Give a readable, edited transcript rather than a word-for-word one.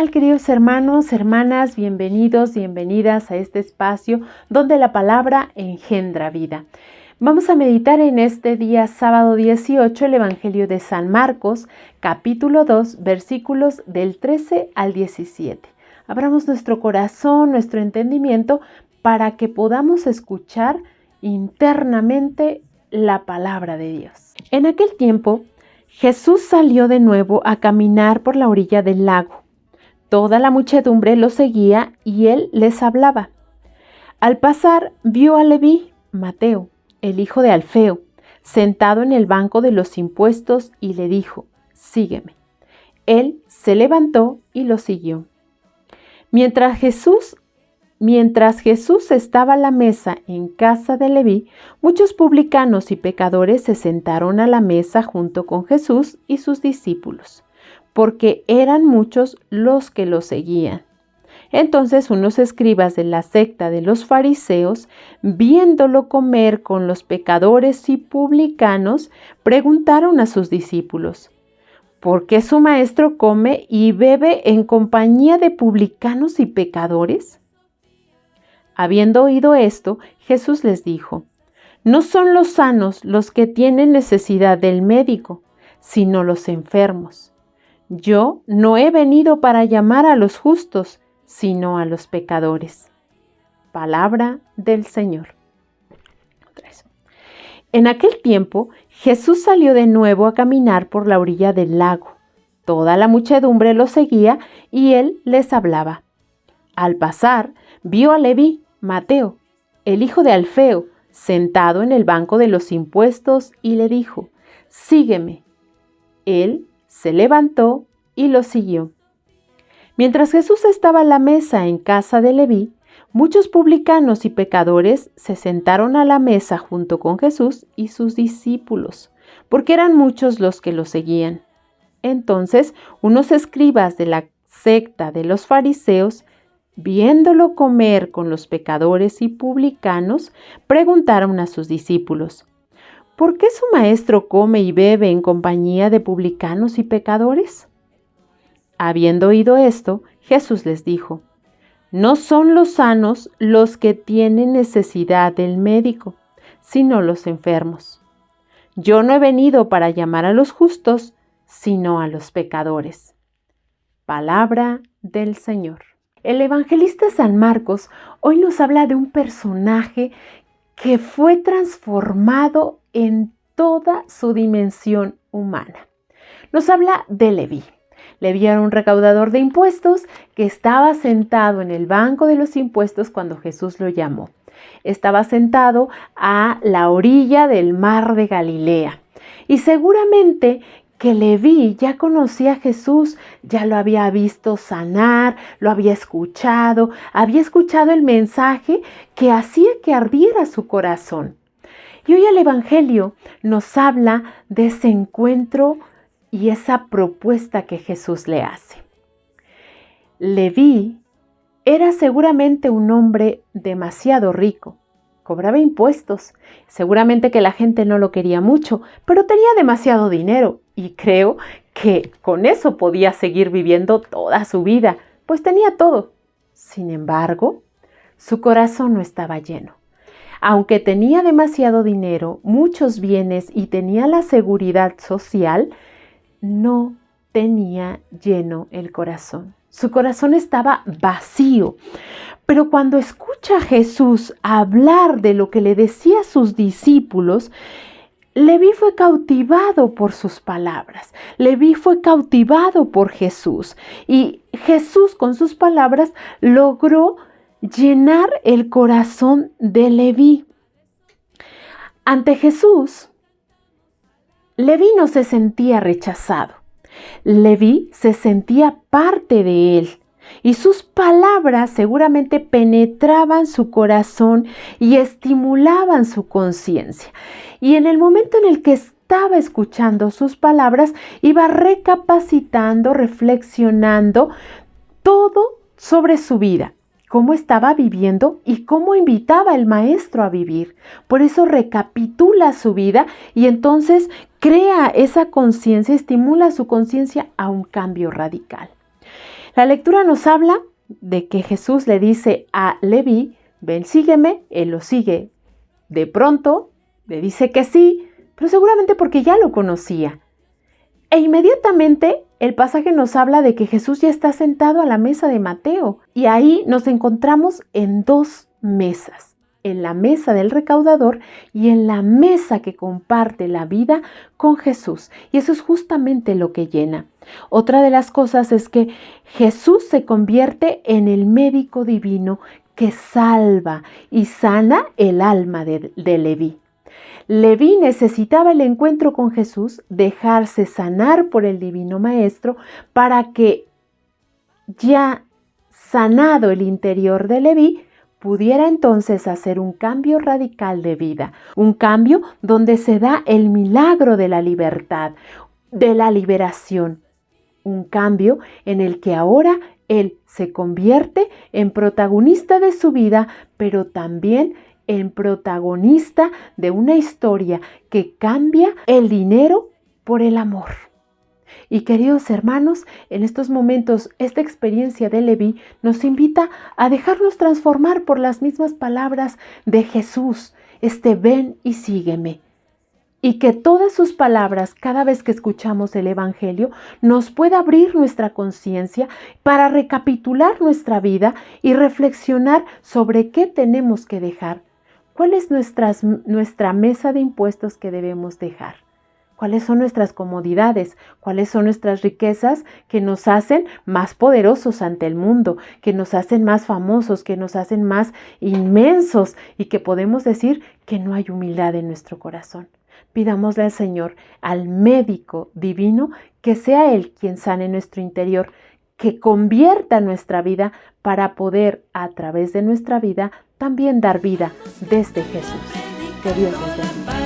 tal, queridos hermanos, hermanas? Bienvenidos, bienvenidas a este espacio donde la palabra engendra vida. Vamos a meditar en este día sábado 18 el Evangelio de San Marcos, capítulo 2, versículos del 13 al 17. Abramos nuestro corazón, nuestro entendimiento, para que podamos escuchar internamente la palabra de Dios. En aquel tiempo, Jesús salió de nuevo a caminar por la orilla del lago. Toda la muchedumbre lo seguía y él les hablaba. Al pasar, vio a Leví, Mateo, el hijo de Alfeo, sentado en el banco de los impuestos y le dijo: «Sígueme». Él se levantó y lo siguió. Mientras Jesús estaba a la mesa en casa de Leví, muchos publicanos y pecadores se sentaron a la mesa junto con Jesús y sus discípulos, porque eran muchos los que lo seguían. Entonces unos escribas de la secta de los fariseos, viéndolo comer con los pecadores y publicanos, preguntaron a sus discípulos: ¿por qué su maestro come y bebe en compañía de publicanos y pecadores? Habiendo oído esto, Jesús les dijo: no son los sanos los que tienen necesidad del médico, sino los enfermos. Yo no he venido para llamar a los justos, sino a los pecadores. Palabra del Señor. En aquel tiempo, Jesús salió de nuevo a caminar por la orilla del lago. Toda la muchedumbre lo seguía y él les hablaba. Al pasar, vio a Leví, Mateo, el hijo de Alfeo, sentado en el banco de los impuestos y le dijo: «Sígueme». Él se levantó y lo siguió. Mientras Jesús estaba a la mesa en casa de Leví, muchos publicanos y pecadores se sentaron a la mesa junto con Jesús y sus discípulos, porque eran muchos los que lo seguían. Entonces, unos escribas de la secta de los fariseos, viéndolo comer con los pecadores y publicanos, preguntaron a sus discípulos: ¿por qué su maestro come y bebe en compañía de publicanos y pecadores? Habiendo oído esto, Jesús les dijo: no son los sanos los que tienen necesidad del médico, sino los enfermos. Yo no he venido para llamar a los justos, sino a los pecadores. Palabra del Señor. El evangelista San Marcos hoy nos habla de un personaje que fue transformado en toda su dimensión humana. Nos habla de Leví. Leví era un recaudador de impuestos que estaba sentado en el banco de los impuestos cuando Jesús lo llamó. Estaba sentado a la orilla del mar de Galilea. Y seguramente que Leví ya conocía a Jesús, ya lo había visto sanar, lo había escuchado el mensaje que hacía que ardiera su corazón. Y hoy el Evangelio nos habla de ese encuentro y esa propuesta que Jesús le hace. Leví era seguramente un hombre demasiado rico. Cobraba impuestos. Seguramente que la gente no lo quería mucho, pero tenía demasiado dinero y creo que con eso podía seguir viviendo toda su vida, pues tenía todo. Sin embargo, su corazón no estaba lleno. Aunque tenía demasiado dinero, muchos bienes y tenía la seguridad social, no tenía lleno el corazón. Su corazón estaba vacío. Pero cuando escucha a Jesús hablar de lo que le decía a sus discípulos, Leví fue cautivado por sus palabras. Leví fue cautivado por Jesús. Y Jesús, con sus palabras, logró llenar el corazón de Leví. Ante Jesús, Leví no se sentía rechazado. Leví se sentía parte de él. Y sus palabras seguramente penetraban su corazón y estimulaban su conciencia. Y en el momento en el que estaba escuchando sus palabras, iba recapacitando, reflexionando todo sobre su vida, cómo estaba viviendo y cómo invitaba el maestro a vivir. Por eso recapitula su vida y entonces crea esa conciencia, estimula su conciencia a un cambio radical. La lectura nos habla de que Jesús le dice a Leví, ven, sígueme, él lo sigue. De pronto le dice que sí, pero seguramente porque ya lo conocía. E inmediatamente el pasaje nos habla de que Jesús ya está sentado a la mesa de Mateo y ahí nos encontramos en dos mesas, en la mesa del recaudador y en la mesa que comparte la vida con Jesús. Y eso es justamente lo que llena. Otra de las cosas es que Jesús se convierte en el médico divino que salva y sana el alma de Leví. Leví necesitaba el encuentro con Jesús, dejarse sanar por el Divino Maestro para que, ya sanado el interior de Leví, pudiera entonces hacer un cambio radical de vida, un cambio donde se da el milagro de la libertad, de la liberación, un cambio en el que ahora él se convierte en protagonista de su vida, pero también en protagonista de una historia que cambia el dinero por el amor. Y queridos hermanos, en estos momentos esta experiencia de Leví nos invita a dejarnos transformar por las mismas palabras de Jesús, ven y sígueme. Y que todas sus palabras, cada vez que escuchamos el Evangelio, nos pueda abrir nuestra conciencia para recapitular nuestra vida y reflexionar sobre qué tenemos que dejar. ¿Cuál es nuestra mesa de impuestos que debemos dejar? ¿Cuáles son nuestras comodidades? ¿Cuáles son nuestras riquezas que nos hacen más poderosos ante el mundo, que nos hacen más famosos, que nos hacen más inmensos y que podemos decir que no hay humildad en nuestro corazón? Pidámosle al Señor, al médico divino, que sea Él quien sane nuestro interior, que convierta nuestra vida para poder, a través de nuestra vida, también dar vida desde Jesús. Que Dios nos bendiga.